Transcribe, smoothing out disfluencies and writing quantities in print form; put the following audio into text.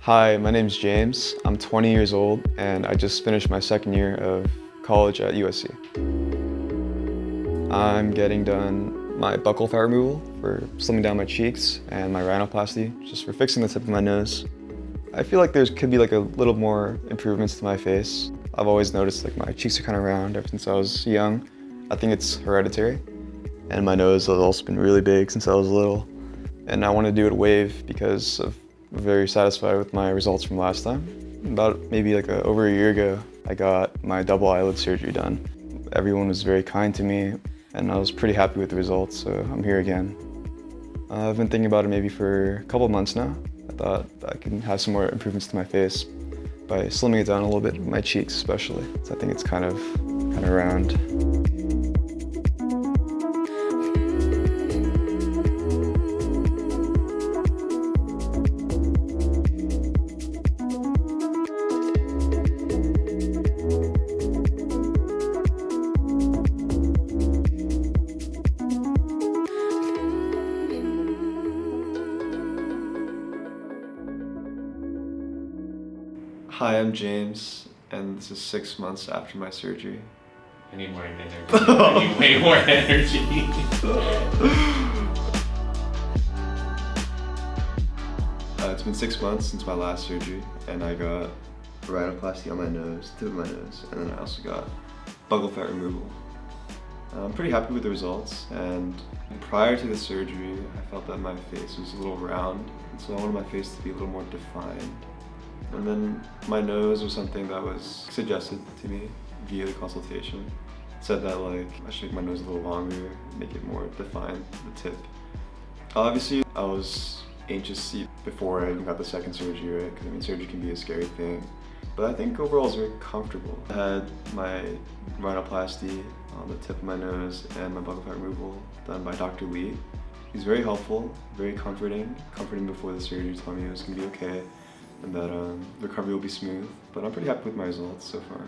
Hi, my name's James. I'm 20 years old and I just finished my second year of college at USC. I'm getting done my buccal fat removal for slimming down my cheeks and my rhinoplasty, just for fixing the tip of my nose. I feel like there could be like a little more improvements to my face. I've always noticed like my cheeks are kind of round ever since I was young. I think it's hereditary. And my nose has also been really big since I was little. And I want to do it wave because I'm very satisfied with my results from last time. About maybe like over a year ago, I got my double eyelid surgery done. Everyone was very kind to me and I was pretty happy with the results, so I'm here again. I've been thinking about it maybe for a couple of months now. I thought I can have some more improvements to my face by slimming it down a little bit, my cheeks especially. So I think it's kind of round. Hi, I'm James, and this is 6 months after my surgery. I need more energy. I need way more energy. It's been 6 months since my last surgery, and I got rhinoplasty on my nose, tip of my nose, and then I also got buccal fat removal. I'm pretty happy with the results, and prior to the surgery, I felt that my face was a little round, and so I wanted my face to be a little more defined. And then my nose was something that was suggested to me via the consultation. It said that like I should make my nose a little longer, make it more defined, the tip. Obviously, I was anxious before I even got the second surgery, right? Because I mean, surgery can be a scary thing. But I think overall it's very comfortable. I had my rhinoplasty on the tip of my nose and my buccal fat removal done by Dr. Lee. He's very helpful, very comforting before the surgery, telling me it was gonna be okay and that recovery will be smooth. But I'm pretty happy with my results so far.